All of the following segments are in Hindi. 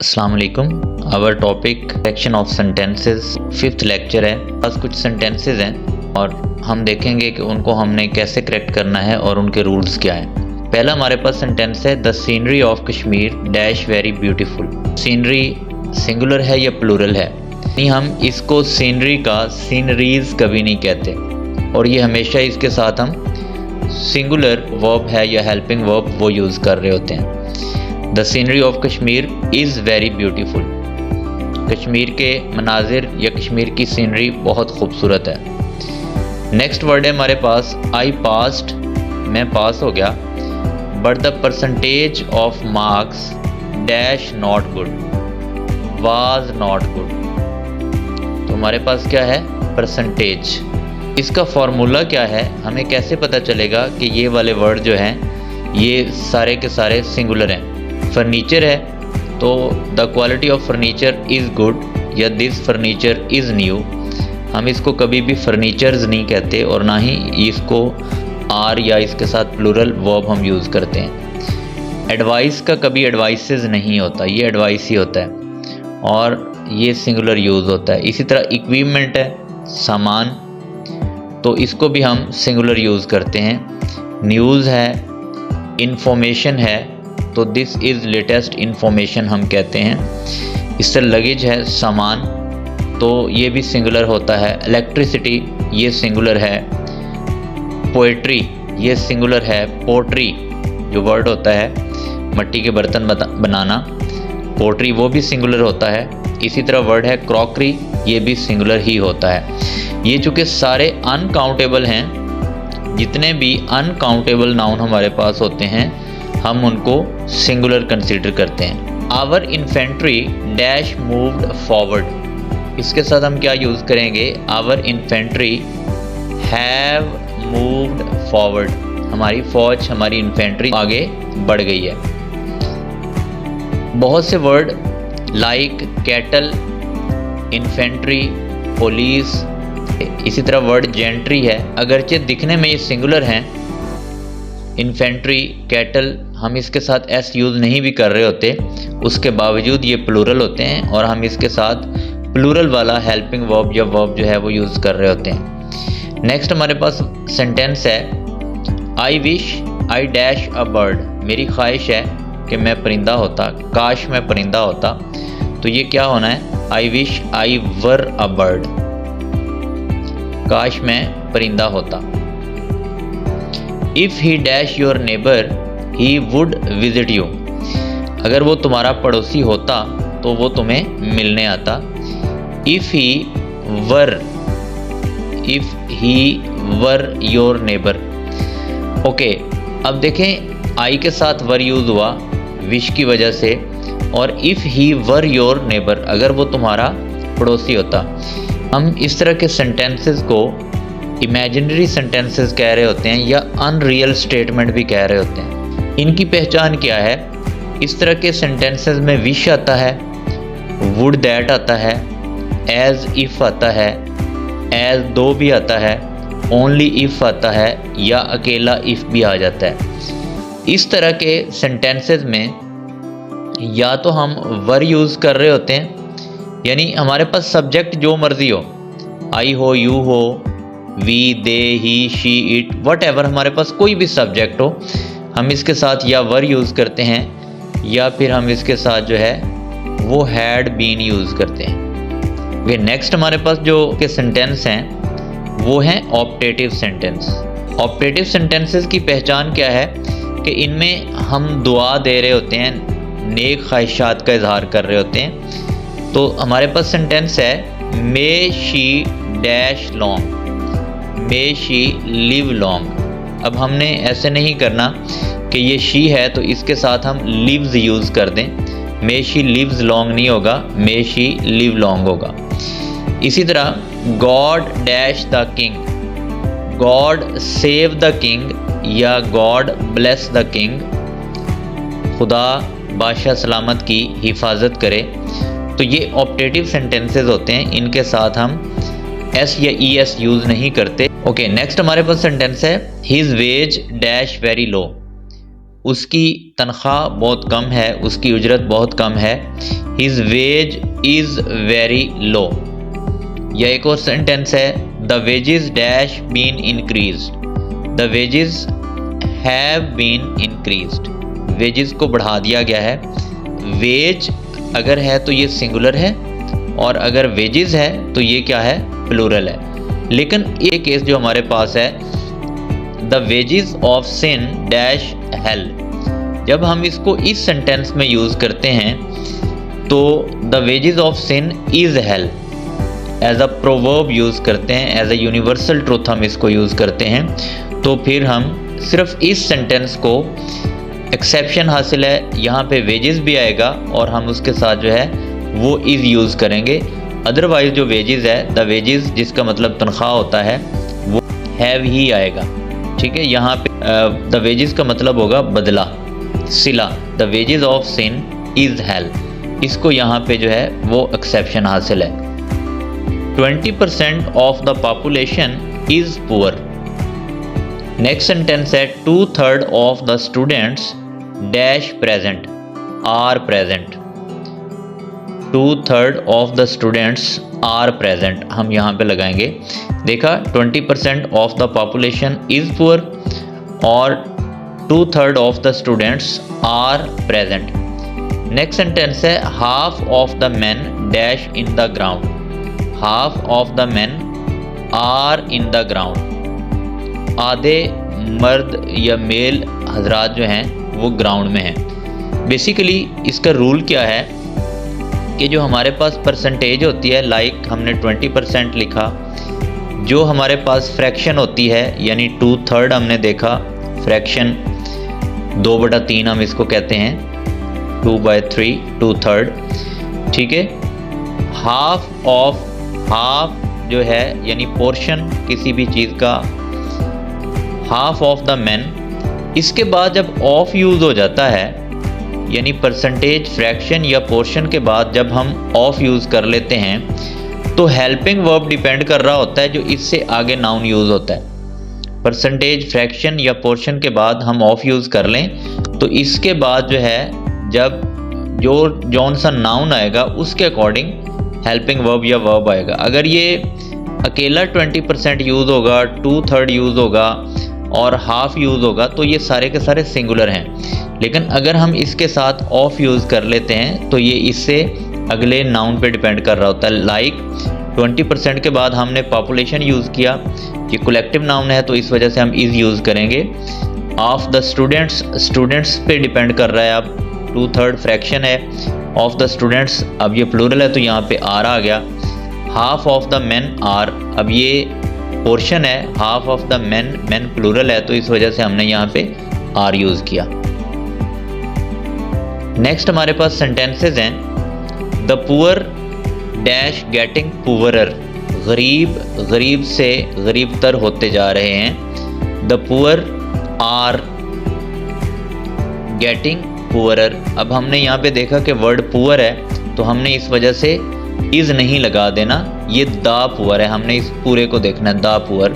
अस्सलाम वालेकुम। Our topic section of sentences, fifth lecture है। बस कुछ सेंटेंसेस हैं और हम देखेंगे कि उनको हमने कैसे करेक्ट करना है और उनके रूल्स क्या हैं। पहला हमारे पास सेंटेंस है, the scenery of Kashmir dash very beautiful. Scenery singular है या प्लूरल है? नहीं, हम इसको सीनरी का सीनरीज कभी नहीं कहते और ये हमेशा इसके साथ हम सिंगुलर वर्ब है या हेल्पिंग वर्ब वो यूज़ कर रहे होते हैं। The scenery of Kashmir is very beautiful. Kashmir के मनाजिर या कश्मीर की सीनरी बहुत खूबसूरत है। नेक्स्ट वर्ड है हमारे पास, आई पास्ड, मैं पास हो गया। But the percentage of marks dash not good, was not good. तो हमारे पास क्या है? परसेंटेज। इसका फॉर्मूला क्या है? हमें कैसे पता चलेगा कि ये वाले वर्ड जो हैं ये सारे के सारे सिंगुलर हैं? फर्नीचर है तो the quality of furniture is good या दिस फर्नीचर इज़ न्यू। हम इसको कभी भी फर्नीचर्स नहीं कहते और ना ही इसको आर या इसके साथ प्लूरल वर्ब हम यूज़ करते हैं। एडवाइस का कभी एडवाइसेस नहीं होता, ये एडवाइस ही होता है और ये सिंगुलर यूज़ होता है। इसी तरह इक्विपमेंट है, सामान, तो इसको भी हम सिंगुलर यूज़ करते हैं। न्यूज़ है, इंफॉर्मेशन है तो दिस इज़ लेटेस्ट इन्फॉर्मेशन हम कहते हैं। इस तरह लगेज है, सामान, तो ये भी सिंगुलर होता है। इलेक्ट्रिसिटी ये सिंगुलर है। पोएट्री ये सिंगुलर है। पोट्री जो वर्ड होता है मट्टी के बर्तन बनाना, पोट्री वो भी सिंगुलर होता है। इसी तरह वर्ड है क्रॉकरी, ये भी सिंगुलर ही होता है। ये चूँकि सारे अनकाउंटेबल हैं, जितने भी अनकाउंटेबल नाउन हमारे पास होते हैं हम उनको सिंगुलर कंसीडर करते हैं। Our infantry dash moved forward, इसके साथ हम क्या यूज़ करेंगे? Our infantry have moved forward, हमारी फौज, हमारी इन्फेंट्री आगे बढ़ गई है। बहुत से word like cattle, infantry, police, इसी तरह वर्ड जेंट्री है, अगरचे दिखने में ये सिंगुलर हैं, इन्फेंट्री, कैटल, हम इसके साथ एस यूज़ नहीं भी कर रहे होते, उसके बावजूद ये प्लूरल होते हैं और हम इसके साथ प्लूरल वाला हेल्पिंग वर्ब या वर्ब जो है वो यूज़ कर रहे होते हैं। नेक्स्ट हमारे पास सेंटेंस है, I wish I dash a bird, मेरी ख्वाहिश है कि मैं परिंदा होता, काश मैं परिंदा होता। तो ये क्या होना है? I wish I were a bird, काश मैं परिंदा होता। If he dash your neighbour he would visit you, अगर वो तुम्हारा पड़ोसी होता तो वो तुम्हें मिलने आता। If he were your neighbour. Okay, अब देखें आई के साथ वर यूज़ हुआ विश की वजह से, और if he were your neighbour, अगर वो तुम्हारा पड़ोसी होता। हम इस तरह के सेंटेंसेस को इमेजिनरी सेंटेंसेस कह रहे होते हैं या अनरियल स्टेटमेंट भी कह रहे होते हैं। इनकी पहचान क्या है? इस तरह के सेंटेंसेस में विश आता है, वुड दैट आता है, एज इफ़ आता है, एज दो भी आता है, ओनली इफ़ आता है या अकेला इफ़ भी आ जाता है। इस तरह के सेंटेंसेस में या तो हम वर यूज़ कर रहे होते हैं, यानी हमारे पास सब्जेक्ट जो मर्ज़ी हो, आई हो, यू हो, we, they, he, she, it, what हमारे पास कोई भी सब्जेक्ट हो, हम इसके साथ या वर यूज़ करते हैं या फिर हम इसके साथ जो है वो हैड बीन यूज़ करते हैं। ओके, नेक्स्ट हमारे पास जो के सेंटेंस हैं वो हैं ऑप्टेटिव सेंटेंस। ऑप्टेटिव सेंटेंसेस की पहचान क्या है कि इनमें हम दुआ दे रहे होते हैं, नेक ख्वाहिशात का इजहार कर रहे होते हैं। तो हमारे पास सेंटेंस है, may she dash long, may she live long. अब हमने ऐसे नहीं करना कि ये शी है तो इसके साथ हम लिव्स यूज़ कर दें, मे शी लिव्स लॉन्ग नहीं होगा, मे शी लिव लॉन्ग होगा। इसी तरह God dash the king, God save the king या गॉड ब्लेस द किंग, खुदा बादशाह सलामत की हिफाजत करे। तो ये ऑप्टेटिव सेंटेंसेस होते हैं, इनके साथ हम एस या ई एस यूज़ नहीं करते। ओके, नेक्स्ट हमारे पास सेंटेंस है, his veg dash very low, उसकी तनख्वाह बहुत कम है, उसकी उजरत बहुत कम है। His wage is very low. या एक और सेंटेंस है, the wages dash been increased, the wages have been increased, wages को बढ़ा दिया गया है। वेज अगर है तो ये सिंगुलर है, और अगर वेजेस है तो ये क्या है, प्लूरल है। लेकिन ये केस जो हमारे पास है, the wages of sin dash hell, जब हम इसको इस सेंटेंस में यूज़ करते हैं तो the wages of sin is hell as a proverb use करते हैं, एज अ यूनिवर्सल ट्रूथ हम इसको यूज़ करते हैं। तो फिर हम सिर्फ इस सेंटेंस को, एक्सेप्शन हासिल है, यहाँ पे वेजेस भी आएगा और हम उसके साथ जो है वो इज़ यूज़ करेंगे। अदरवाइज जो वेजेस है, द वेजेस जिसका मतलब तनख्वाह होता है, वो हैव ही आएगा। ठीक है, यहाँ पे द वेजेस का मतलब होगा बदला, सिला। The wages of sin is hell, इसको यहाँ पे जो है वो एक्सेप्शन हासिल है। 20% of the population is poor. Next sentence है, 2/3 of the students dash present are present, 2/3 of the students are present, हम यहाँ पे लगाएंगे। देखा, 20% of the population is poor और 2/3 of the students are present. Next sentence है, half of the man dash in the ground, half of the man are in the ground, आधे मर्द या मेल हजरात जो हैं वो ग्राउंड में हैं। बेसिकली इसका रूल क्या है कि जो हमारे पास परसेंटेज होती है, लाइक हमने 20% लिखा, जो हमारे पास फ्रैक्शन होती है यानी 2/3 हमने देखा, फ्रैक्शन 2/3 हम इसको कहते हैं, 2/3 2/3। ठीक है, हाफ ऑफ, हाफ जो है यानी पोर्शन किसी भी चीज़ का, हाफ ऑफ द मैन। इसके बाद जब ऑफ यूज़ हो जाता है, यानी परसेंटेज, फ्रैक्शन या पोर्शन के बाद जब हम ऑफ यूज़ कर लेते हैं तो हेल्पिंग वर्ब डिपेंड कर रहा होता है जो इससे आगे नाउन यूज़ होता है। परसेंटेज, फ्रैक्शन या पोर्शन के बाद हम ऑफ यूज़ कर लें तो इसके बाद जो है जब जो जौन सा नाउन आएगा उसके अकॉर्डिंग हेल्पिंग वर्ब या वर्ब आएगा। अगर ये अकेला 20% यूज़ होगा, 2/3 यूज़ होगा और हाफ यूज़ होगा तो ये सारे के सारे सिंगुलर हैं। लेकिन अगर हम इसके साथ ऑफ यूज़ कर लेते हैं तो ये इससे अगले नाउन पे डिपेंड कर रहा होता है। लाइक 20% के बाद हमने पॉपुलेशन यूज़ किया, ये कलेक्टिव नाउन है तो इस वजह से हम इज़ यूज़ करेंगे। ऑफ द स्टूडेंट्स, स्टूडेंट्स पे डिपेंड कर रहा है, अब 2/3 फ्रैक्शन है, ऑफ द स्टूडेंट्स, अब ये प्लूरल है तो यहाँ पे आर आ गया। Half of the man are, अब ये पोर्शन है, half of the man, man plural है तो इस वजह से हमने यहाँ पे आर यूज़ किया। नेक्स्ट हमारे पास सेंटेंसेस हैं, the poor dash getting poorer, गरीब गरीब से गरीब तर होते जा रहे हैं। The poor are getting poorer. अब हमने यहाँ पे देखा कि वर्ड पुअर है तो हमने इस वजह से इज़ नहीं लगा देना, ये द पुअर है, हमने इस पूरे को देखना है, द पुअर।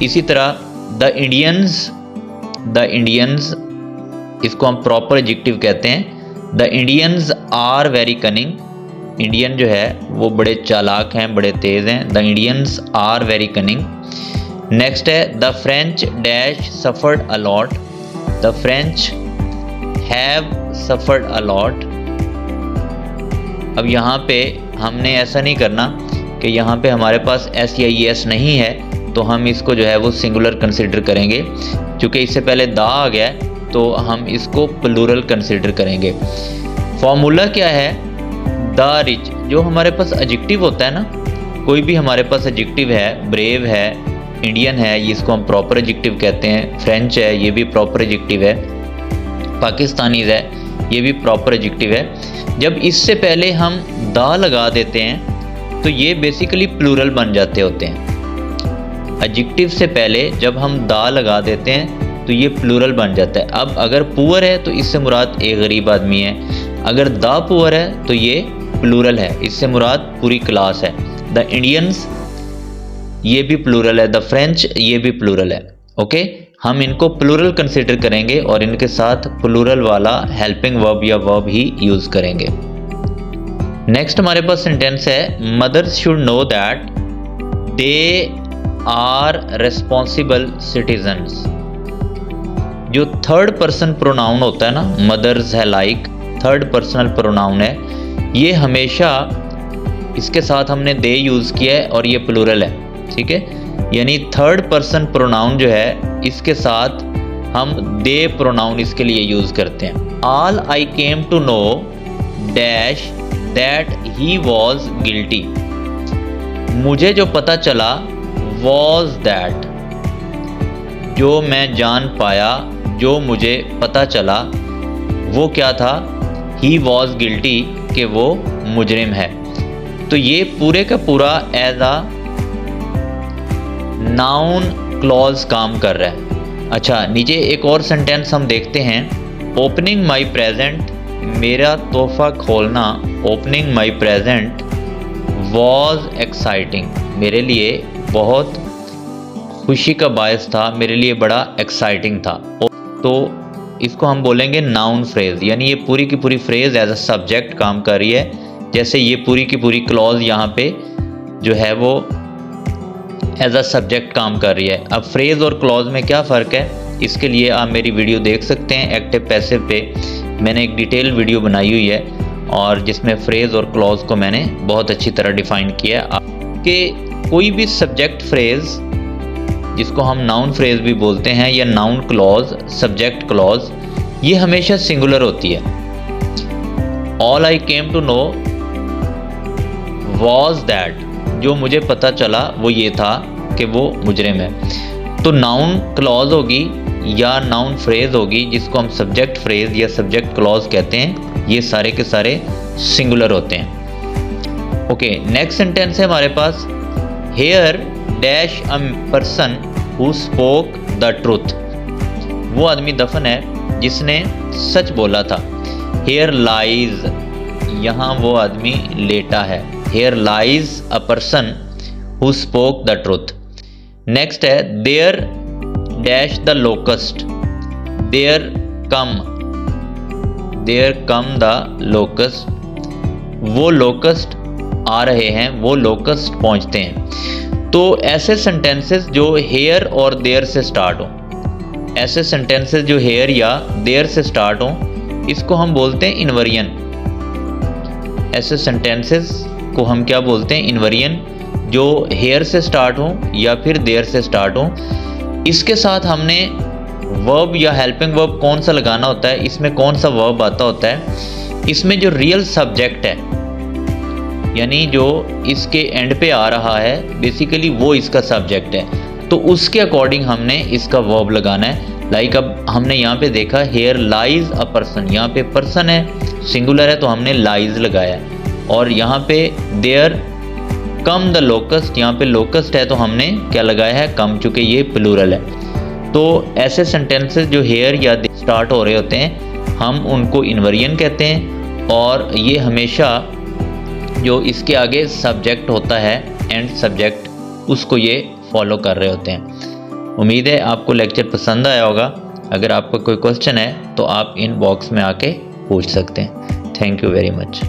इसी तरह द इंडियंस, द इंडियंस, इसको हम प्रॉपर एडजेक्टिव कहते हैं। The Indians are very cunning, Indian जो है वो बड़े चालाक हैं, बड़े तेज़ हैं। The Indians are very cunning. Next है, the French dash suffered a lot, the French have suffered a lot. अब यहाँ पे हमने ऐसा नहीं करना कि यहाँ पे हमारे पास एस या ई एस नहीं है तो हम इसको जो है वो सिंगुलर कंसिडर करेंगे, क्योंकि इससे पहले दा आ गया है तो हम इसको प्लूरल कंसिडर करेंगे। फॉर्मूला क्या है, द रिच, जो हमारे पास एडजेक्टिव होता है ना, कोई भी हमारे पास एडजेक्टिव है, ब्रेव है, इंडियन है, ये इसको हम प्रॉपर एडजेक्टिव कहते हैं। फ्रेंच है, ये भी प्रॉपर एडजेक्टिव है। पाकिस्तानीज है, ये भी प्रॉपर एडजेक्टिव है। जब इससे पहले हम दा लगा देते हैं तो ये बेसिकली प्लूरल बन जाते होते हैं। एडजेक्टिव से पहले जब हम दा लगा देते हैं तो ये प्लूरल बन जाता है। अब अगर पुअर है तो इससे मुराद एक गरीब आदमी है, अगर द पुअर है तो ये प्लूरल है, इससे मुराद पूरी क्लास है। द इंडियंस, ये भी प्लूरल है। द फ्रेंच, ये भी प्लूरल है। ओके, हम इनको प्लूरल कंसिडर करेंगे और इनके साथ प्लूरल वाला हेल्पिंग वर्ब या वर्ब ही यूज करेंगे। नेक्स्ट हमारे पास सेंटेंस है mothers should know that they are responsible citizens. जो थर्ड पर्सन प्रोनाउन होता है ना, मदर्स है लाइक, थर्ड पर्सनल प्रोनाउन है, ये हमेशा इसके साथ हमने दे यूज़ किया है और ये प्लूरल है, ठीक है। यानी थर्ड पर्सन प्रोनाउन जो है इसके साथ हम दे प्रोनाउन इसके लिए यूज़ करते हैं। All I came to know dash that he was guilty. मुझे जो पता चला वॉज दैट, जो मैं जान पाया, जो मुझे पता चला वो क्या था, ही वॉज गिल्टी, कि वो मुजरिम है। तो ये पूरे का पूरा एज अ नाउन क्लॉज काम कर रहा है। अच्छा, नीचे एक और सेंटेंस हम देखते हैं। ओपनिंग माई प्रेजेंट, मेरा तोहफा खोलना, opening my present was exciting, मेरे लिए बहुत खुशी का बायस था, मेरे लिए बड़ा एक्साइटिंग था। तो इसको हम बोलेंगे नाउन फ्रेज, यानी ये पूरी की पूरी फ्रेज एज अ सब्जेक्ट काम कर रही है। जैसे ये पूरी की पूरी क्लॉज यहाँ पे जो है वो एज अ सब्जेक्ट काम कर रही है। अब फ्रेज और क्लॉज में क्या फ़र्क है, इसके लिए आप मेरी वीडियो देख सकते हैं एक्टिव पैसिव पे, मैंने एक डिटेल वीडियो बनाई हुई है और जिसमें फ्रेज और क्लॉज को मैंने बहुत अच्छी तरह डिफाइन किया है कि कोई भी सब्जेक्ट फ्रेज जिसको हम नाउन फ्रेज भी बोलते हैं या नाउन क्लॉज, सब्जेक्ट क्लॉज, ये हमेशा सिंगुलर होती है। All I came to know was that, जो मुझे पता चला वो ये था कि वो मुजरिम है। तो नाउन क्लॉज होगी या नाउन फ्रेज होगी जिसको हम सब्जेक्ट फ्रेज या सब्जेक्ट क्लॉज कहते हैं, ये सारे के सारे सिंगुलर होते हैं। ओके, नेक्स्ट सेंटेंस है हमारे पास, here dash a person who spoke the truth. वो आदमी दफन है जिसने सच बोला था। हेयर लाइज, यहाँ वो आदमी लेटा है। Here lies a person who spoke the truth. Next है there dash the locust, there come the locust, वो लोकस्ट आ रहे हैं, वो लोकस्ट पहुंचते हैं। तो ऐसे सेंटेंसेस जो हेयर और देयर से स्टार्ट हो, ऐसे सेंटेंसेस जो हेयर या देयर से स्टार्ट हो, इसको हम बोलते हैं इन्वर्जन। ऐसे सेंटेंसेस को हम क्या बोलते हैं, इन्वर्जन, जो हेयर से स्टार्ट हो या फिर देयर से स्टार्ट हो। इसके साथ हमने वर्ब या हेल्पिंग वर्ब कौन सा लगाना होता है, इसमें कौन सा वर्ब आता होता है, इसमें जो रियल सब्जेक्ट है यानी जो इसके एंड पे आ रहा है बेसिकली वो इसका सब्जेक्ट है, तो उसके अकॉर्डिंग हमने इसका वर्ब लगाना है। लाइक अब हमने यहाँ पे देखा हेयर लाइज अ पर्सन, यहाँ पे पर्सन है सिंगुलर है तो हमने लाइज लगाया, और यहाँ पे देयर कम द लोकस्ट, यहाँ पे लोकस्ट है तो हमने क्या लगाया है, कम, चूँकि ये प्लूरल है। तो ऐसे सेंटेंसेस जो हेयर या स्टार्ट हो रहे होते हैं हम उनको इन्वर्जन कहते हैं, और ये हमेशा जो इसके आगे सब्जेक्ट होता है एंड सब्जेक्ट, उसको ये फॉलो कर रहे होते हैं। उम्मीद है आपको लेक्चर पसंद आया होगा। अगर आपका कोई क्वेश्चन है तो आप इन बॉक्स में आके पूछ सकते हैं। Thank you very much.